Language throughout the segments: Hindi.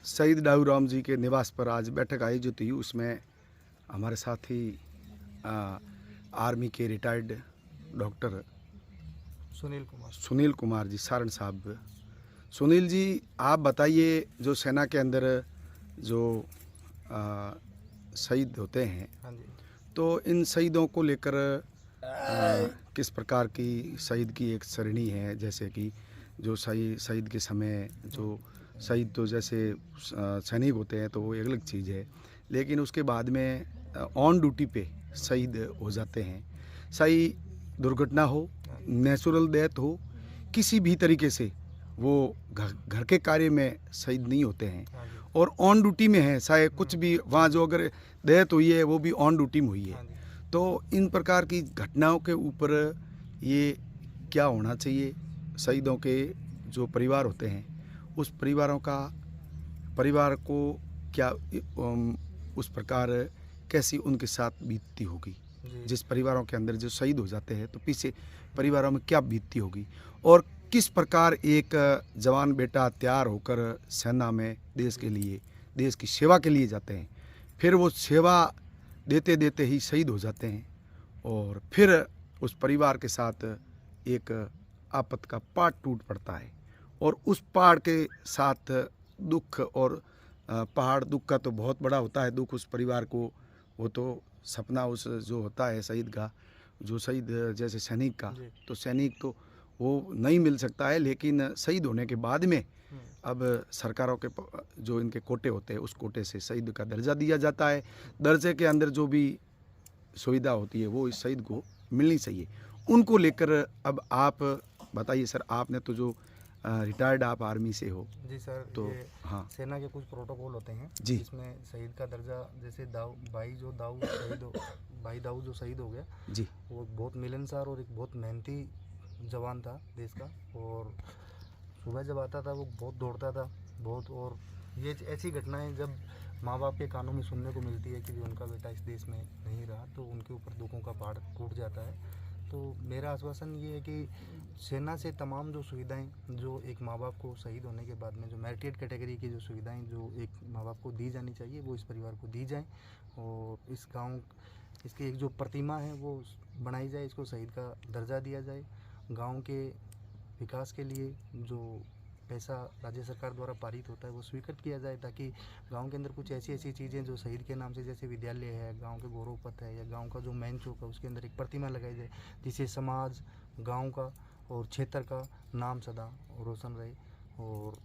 शहीद डाऊ राम जी के निवास पर आज बैठक आयोजित हुई। उसमें हमारे साथ ही आर्मी के रिटायर्ड डॉक्टर सुनील कुमार जी सारण साहब। सुनील जी, आप बताइए, जो सेना के अंदर जो शहीद होते हैं, हाँ जी। तो इन शहीदों को लेकर किस प्रकार की शहीद की एक सरणी है, जैसे कि जो शहीद के समय जो शहीद तो जैसे सैनिक होते हैं तो वो एक अलग चीज़ है, लेकिन उसके बाद में ऑन ड्यूटी पे शहीद हो जाते हैं। सही दुर्घटना हो, नेचुरल डेथ हो, किसी भी तरीके से वो घर के कार्य में शहीद नहीं होते हैं और ऑन ड्यूटी में है, चाहे कुछ भी वहाँ जो अगर डेथ हुई है वो भी ऑन ड्यूटी में हुई है। तो इन प्रकार की घटनाओं के ऊपर ये क्या होना चाहिए? शहीदों के जो परिवार होते हैं, उस परिवार को क्या उस प्रकार कैसी उनके साथ बीतती होगी? जिस परिवारों के अंदर जो शहीद हो जाते हैं तो पीछे परिवारों में क्या बीतती होगी, और किस प्रकार एक जवान बेटा तैयार होकर सेना में देश के लिए, देश की सेवा के लिए जाते हैं, फिर वो सेवा देते देते ही शहीद हो जाते हैं और फिर उस परिवार के साथ एक आपत का पहाड़ टूट पड़ता है और उस पहाड़ के साथ दुख, और पहाड़ दुख का तो बहुत बड़ा होता है दुख उस परिवार को। वो तो सपना उस जो होता है शहीद का, जो शहीद जैसे सैनिक का, तो सैनिक तो वो नहीं मिल सकता है, लेकिन शहीद होने के बाद में अब सरकारों के जो इनके कोटे होते हैं उस कोटे से शहीद का दर्जा दिया जाता है। दर्जे के अंदर जो भी सुविधा होती है वो इस शहीद को मिलनी चाहिए। उनको लेकर अब आप बताइए सर, आपने तो जो रिटायर्ड आप आर्मी से हो। जी सर, तो ये हाँ सेना के कुछ प्रोटोकॉल होते हैं जी, जिसमें शहीद का दर्जा, जैसे भाई दाऊ जो शहीद हो गया जी, वो बहुत मिलनसार और एक बहुत मेहनती जवान था देश का। और सुबह जब आता था वो बहुत दौड़ता था बहुत। और ये ऐसी घटनाएं जब माँ बाप के कानों में सुनने को मिलती है कि उनका बेटा इस देश में नहीं रहा, तो उनके ऊपर दुखों का पहाड़ टूट जाता है। तो मेरा आश्वासन ये है कि सेना से तमाम जो सुविधाएं जो एक माँ बाप को शहीद होने के बाद में जो मेरिटेड कैटेगरी की जो सुविधाएं जो एक माँ बाप को दी जानी चाहिए वो इस परिवार को दी जाए। और इस गांव इसकी एक जो प्रतिमा है वो बनाई जाए, इसको शहीद का दर्जा दिया जाए। गांव के विकास के लिए जो पैसा राज्य सरकार द्वारा पारित होता है वो स्वीकृत किया जाए, ताकि गांव के अंदर कुछ ऐसी चीज़ें जो शहीद के नाम से, जैसे विद्यालय है, गांव के गौरव पथ है, या गांव का जो मेन चौक है उसके अंदर एक प्रतिमा लगाई जाए, जिससे समाज, गांव का और क्षेत्र का नाम सदा रोशन रहे। और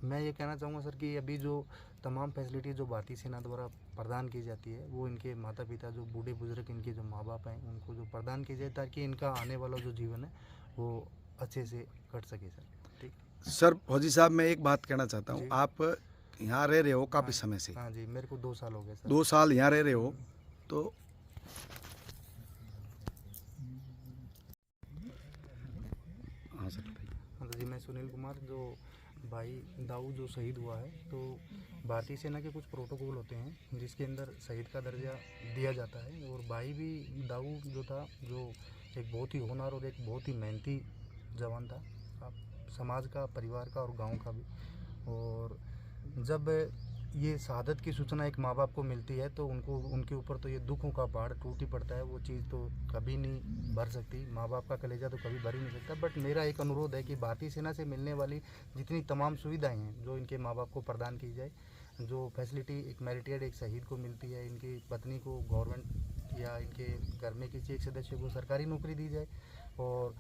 मैं ये कहना चाहूँगा सर कि अभी जो तमाम फैसिलिटी जो भारतीय सेना द्वारा प्रदान की जाती है वो इनके माता पिता, जो बूढ़े बुजुर्ग इनके जो माँ बाप हैं, उनको जो प्रदान की जाए, ताकि इनका आने वाला जो जीवन है वो अच्छे से कट सके सर। ठीक सर फौजी साहब, मैं एक बात कहना चाहता हूँ। आप यहाँ रह रहे हो काफ़ी समय से? हाँ जी, मेरे को 2 साल हो गए सर। 2 साल यहाँ रह रहे हो, तो हाँ सर बताइए। हाँ तो जी, मैं सुनील कुमार, जो भाई दाऊ जो शहीद हुआ है, तो भारतीय सेना के कुछ प्रोटोकॉल होते हैं जिसके अंदर शहीद का दर्जा दिया जाता है। और भाई भी दाऊ जो था, जो एक बहुत ही होनहार और एक बहुत ही मेहनती जवान था, आप समाज का, परिवार का और गांव का भी। और जब ये शहादत की सूचना एक माँ बाप को मिलती है तो उनको, उनके ऊपर तो ये दुखों का पहाड़ टूट ही पड़ता है। वो चीज़ तो कभी नहीं भर सकती, माँ बाप का कलेजा तो कभी भर ही नहीं सकता। बट मेरा एक अनुरोध है कि भारतीय सेना से मिलने वाली जितनी तमाम सुविधाएं हैं जो इनके माँ बाप को प्रदान की जाए, जो फैसिलिटी एक मेरिटेड एक शहीद को मिलती है, इनकी पत्नी को गवर्नमेंट या इनके घर में किसी एक सदस्य को सरकारी नौकरी दी जाए। और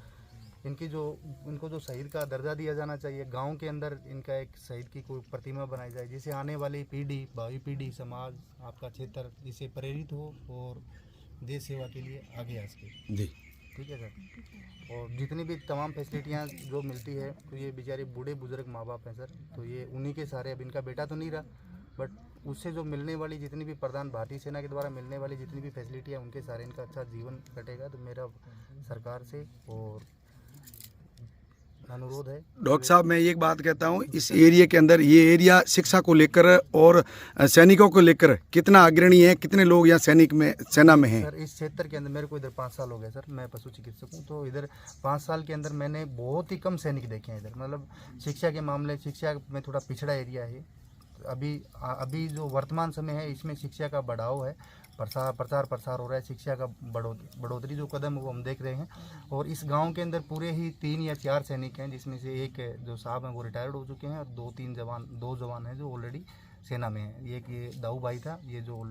इनको जो शहीद का दर्जा दिया जाना चाहिए, गांव के अंदर इनका एक शहीद की कोई प्रतिमा बनाई जाए, जिससे आने वाली पीढ़ी, भावी पीढ़ी, समाज, आपका क्षेत्र इससे प्रेरित हो और देश सेवा के लिए आगे आ सके। जी, ठीक है सर। और जितनी भी तमाम फैसिलिटियाँ जो मिलती है, तो ये बेचारे बूढ़े बुजुर्ग माँ बाप हैं सर, तो ये उन्हीं के सहारे, अब इनका बेटा तो नहीं रहा, बट उससे जो मिलने वाली जितनी भी प्रदान भारतीय सेना के द्वारा मिलने वाली जितनी भी फैसिलिटियाँ, उनके सहारे इनका अच्छा जीवन कटेगा। तो मेरा सरकार से और अनुरोध है। डॉक्टर साहब, मैं एक बात कहता हूँ, इस एरिया के अंदर ये एरिया शिक्षा को लेकर और सैनिकों को लेकर कितना अग्रणी है, कितने लोग यहाँ सेना में हैं? सर इस क्षेत्र के अंदर मेरे को इधर 5 साल हो गए सर, मैं पशु चिकित्सक हूँ। तो इधर 5 साल के अंदर मैंने बहुत ही कम सैनिक देखे हैं इधर। मतलब शिक्षा के मामले, शिक्षा में थोड़ा पिछड़ा एरिया है। अभी जो वर्तमान समय है इसमें शिक्षा का बढ़ाव है, प्रसार हो रहा है, शिक्षा का बढ़ोतरी जो कदम है वो हम देख रहे हैं। और इस गांव के अंदर पूरे ही 3 या 4 सैनिक हैं, जिसमें से एक जो साहब हैं वो रिटायर्ड हो चुके हैं और 2 जवान हैं जो ऑलरेडी सेना में हैं। एक ये दाऊ भाई था, ये जो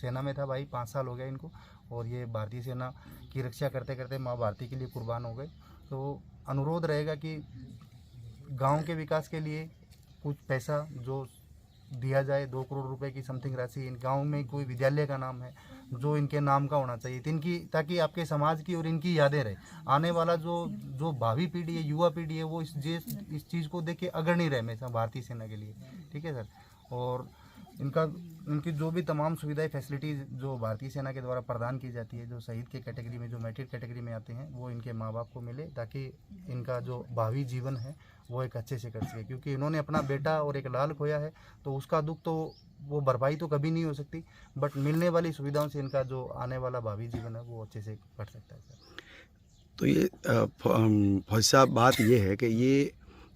सेना में था भाई, 5 साल हो गया इनको, और ये भारतीय सेना की रक्षा करते करते माँ भारती के लिए कुर्बान हो गए। तो अनुरोध रहेगा कि गाँव के विकास के लिए कुछ पैसा जो दिया जाए, 2 करोड़ रुपए की समथिंग राशि। इन गांव में कोई विद्यालय का नाम है जो इनके नाम का होना चाहिए, ताकि आपके समाज की और इनकी यादें रहे। आने वाला जो भावी पीढ़ी है, युवा पीढ़ी है, वो इस चीज़ को देख के अग्रणी रहे हमेशा भारतीय सेना के लिए। ठीक है सर। और इनकी जो भी तमाम सुविधाएं, फैसिलिटीज़ जो भारतीय सेना के द्वारा प्रदान की जाती है, जो शहीद के कैटेगरी में, जो मेरिट कैटेगरी में आते हैं, वो इनके माँ बाप को मिले, ताकि इनका जो भावी जीवन है वो एक अच्छे से कर सके। क्योंकि इन्होंने अपना बेटा और एक लाल खोया है, तो उसका दुख तो वो भरपाई तो कभी नहीं हो सकती, बट मिलने वाली सुविधाओं से इनका जो आने वाला भावी जीवन है वो अच्छे से कट सकता है सर। तो ये फौजी साहब, बात ये है कि ये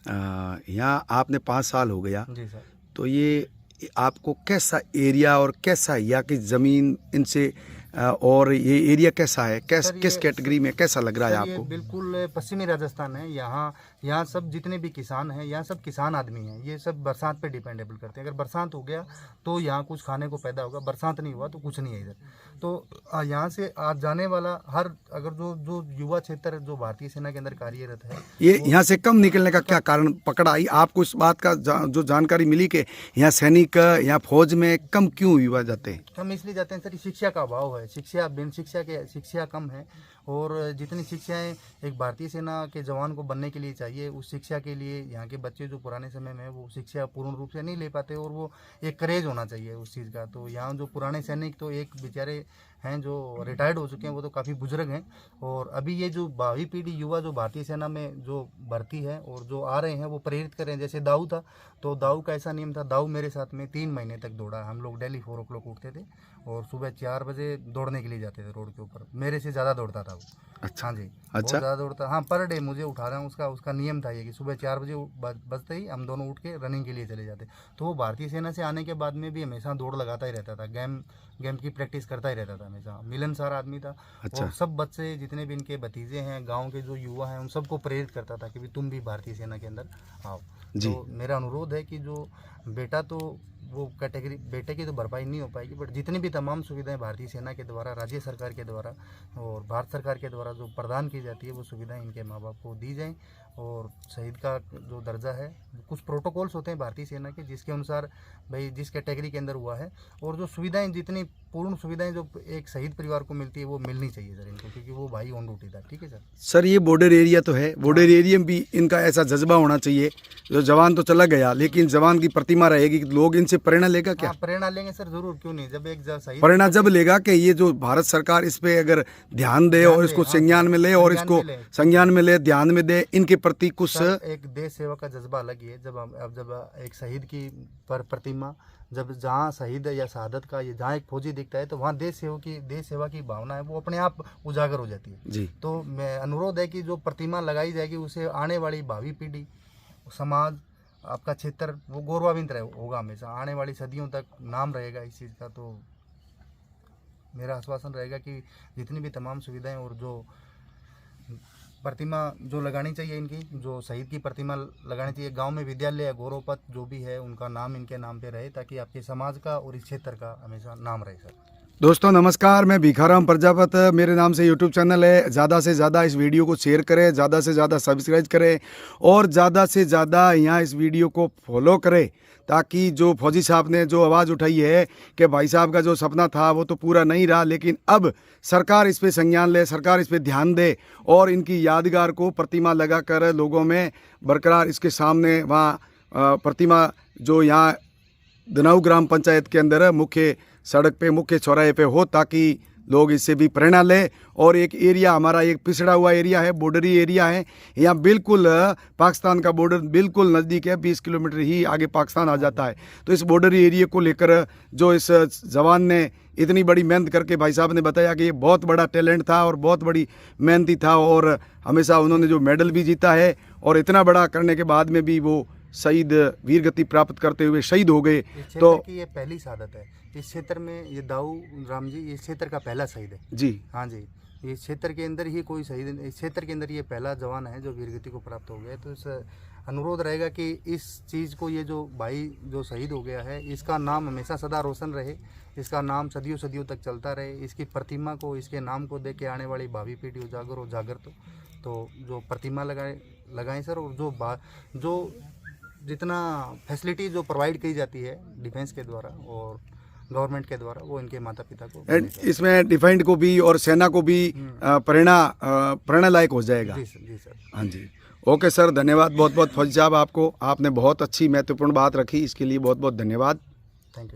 यहाँ आपने 5 साल हो गया जी सर। तो ये आपको कैसा एरिया और कैसा यहाँ की ज़मीन इनसे और ये एरिया कैसा है, किस कैटेगरी में कैसा लग रहा है आपको? बिल्कुल पश्चिमी राजस्थान है। यहाँ सब जितने भी किसान हैं, यहाँ सब किसान आदमी हैं। ये सब बरसात पे डिपेंडेबल करते हैं। अगर बरसात हो गया तो यहाँ कुछ खाने को पैदा होगा, बरसात नहीं हुआ तो कुछ नहीं है इधर। तो यहाँ से आज जाने वाला अगर जो युवा क्षेत्र जो भारतीय सेना के अंदर कार्यरत है, ये यहाँ से कम निकलने का क्या कारण पकड़ा आई आपको? इस बात का जो जानकारी मिली कि यहाँ सैनिक, यहाँ फौज में कम क्यों युवा जाते हैं? कम इसलिए जाते हैं सर, शिक्षा का अभाव है। शिक्षा कम है। और जितनी शिक्षाएं एक भारतीय सेना के जवान को बनने के लिए चाहिए, उस शिक्षा के लिए यहाँ के बच्चे जो पुराने समय में वो शिक्षा पूर्ण रूप से नहीं ले पाते, और वो एक क्रेज होना चाहिए उस चीज़ का। तो यहाँ जो पुराने सैनिक तो एक बेचारे हैं जो रिटायर्ड हो चुके हैं, वो तो काफ़ी बुजुर्ग हैं। और अभी ये जो भावी पीढ़ी युवा जो भारतीय सेना में जो भर्ती है और जो आ रहे हैं, वो प्रेरित करें। जैसे दाऊ था, तो दाऊ का ऐसा नियम था, दाऊ मेरे साथ में 3 महीने तक दौड़ा। हम लोग डेली 4 o'clock उठते थे और सुबह 4 बजे दौड़ने के लिए जाते थे रोड के ऊपर। मेरे से ज़्यादा दौड़ता था वो। अच्छा। हाँ जी, अच्छा, बहुत ज़्यादा दौड़ता। हाँ, पर डे मुझे उठा रहा हूँ। उसका नियम था ये कि सुबह 4 बजे बजते ही हम दोनों उठ के रनिंग के लिए चले जाते। तो वो भारतीय सेना से आने के बाद में भी हमेशा दौड़ लगाता ही रहता था, गेम की प्रैक्टिस करता ही रहता था हमेशा। मिलनसार आदमी था। अच्छा। और सब बच्चे जितने भी इनके भतीजे हैं, गाँव के जो युवा हैं, उन सबको प्रेरित करता था कि भी तुम भी भारतीय सेना के अंदर आओ। तो मेरा अनुरोध है कि जो बेटा, तो वो कैटेगरी बेटे की तो भरपाई नहीं हो पाएगी, बट जितनी भी तमाम सुविधाएं भारतीय सेना के द्वारा, राज्य सरकार के द्वारा और भारत सरकार के द्वारा जो प्रदान की जाती है, वो सुविधाएं इनके माँ बाप को दी जाएं। और शहीद का जो दर्जा है, कुछ प्रोटोकॉल्स होते हैं भारतीय सेना के, जिसके अनुसार भाई जिस कैटेगरी के अंदर हुआ है, और जो सुविधाएं, जितनी पूर्ण सुविधाएं जो एक शहीद परिवार को मिलती है वो मिलनी चाहिए सर इनको, क्योंकि वो भाई ऑन ड्यूटी था। ठीक है सर। सर, ये बॉर्डर एरिया तो है, बॉर्डर एरिया में भी इनका ऐसा जज्बा होना चाहिए, जो जवान तो चला गया लेकिन जवान की प्रतिमा रहेगी, लोग इनसे प्रेरणा लेगा क्या? प्रेरणा लेंगे सर, जरूर, क्यों नहीं। जब एक शहीद प्रेरणा जब लेगा कि ये जो भारत सरकार इस पे अगर ध्यान दे और इसको संज्ञान में ले, और इसको संज्ञान में ले, ध्यान में दे, इनके प्रति कुछ एक देश सेवा का जज्बा अलग ही है। जब एक शहीद की प्रतिमा, जब जहाँ शहीद या शहादत का, ये जहाँ एक फौजी दिखता है, तो वहाँ देश सेवा की भावना है वो अपने आप उजागर हो जाती है जी। तो मैं अनुरोध है कि जो प्रतिमा लगाई जाएगी, उसे आने वाली भावी पीढ़ी, समाज, आपका क्षेत्र, वो गौरवान्वित होगा हमेशा, आने वाली सदियों तक नाम रहेगा इस चीज़ का। तो मेरा आश्वासन रहेगा कि जितनी भी तमाम सुविधाएं और जो प्रतिमा जो लगानी चाहिए, इनकी जो शहीद की प्रतिमा लगानी चाहिए, गांव में विद्यालय या गौरव पथ जो भी है, उनका नाम इनके नाम पे रहे, ताकि आपके समाज का और इस क्षेत्र का हमेशा नाम रहे सर। दोस्तों नमस्कार, मैं भिखाराम प्रजापत, मेरे नाम से यूट्यूब चैनल है। ज़्यादा से ज़्यादा इस वीडियो को शेयर करें, ज़्यादा से ज़्यादा सब्सक्राइब करें और ज़्यादा से ज़्यादा यहाँ इस वीडियो को फॉलो करें, ताकि जो फौजी साहब ने जो आवाज़ उठाई है कि भाई साहब का जो सपना था वो तो पूरा नहीं रहा, लेकिन अब सरकार इस पे संज्ञान ले, सरकार इस पे ध्यान दे और इनकी यादगार को प्रतिमा लगाकर लोगों में बरकरार इसके सामने वहाँ प्रतिमा जो यहाँ दनाऊ ग्राम पंचायत के अंदर मुख्य सड़क पे, मुख्य चौराहे पे हो, ताकि लोग इससे भी प्रेरणा लें। और एक एरिया हमारा एक पिछड़ा हुआ एरिया है, बॉर्डरी एरिया है, यहाँ बिल्कुल पाकिस्तान का बॉर्डर बिल्कुल नज़दीक है, 20 किलोमीटर ही आगे पाकिस्तान आ जाता है। तो इस बॉर्डरी एरिया को लेकर जो इस जवान ने इतनी बड़ी मेहनत करके, भाई साहब ने बताया कि ये बहुत बड़ा टैलेंट था और बहुत बड़ी मेहनती था, और हमेशा उन्होंने जो मेडल भी जीता है, और इतना बड़ा करने के बाद में भी वो शहीद वीर गति प्राप्त करते हुए शहीद हो गए। तो ये पहली शहादत है इस क्षेत्र में, ये दाऊ राम जी इस क्षेत्र का पहला शहीद है जी। हाँ जी, इस क्षेत्र के अंदर ही कोई शहीद, इस क्षेत्र के अंदर ये पहला जवान है जो वीरगति को प्राप्त हो गया। तो इस अनुरोध रहेगा कि इस चीज़ को, ये जो भाई जो शहीद हो गया है, इसका नाम हमेशा सदा रोशन रहे, इसका नाम सदियों सदियों तक चलता रहे। इसकी प्रतिमा को, इसके नाम को देख के आने वाली भावी पीढ़ी उजागर हो, जागर तो जो प्रतिमा लगाएं सर, और जो जितना फैसिलिटी जो प्रोवाइड की जाती है डिफेंस के द्वारा और गवर्नमेंट के द्वारा, वो इनके माता पिता को, इसमें डिफेंड को भी और सेना को भी प्रेरणा लायक हो जाएगा। जी सर। हाँ जी, ओके सर, धन्यवाद बहुत बहुत फौजी साहब आपको। आपने बहुत अच्छी महत्वपूर्ण बात रखी, इसके लिए बहुत बहुत धन्यवाद। Thank you.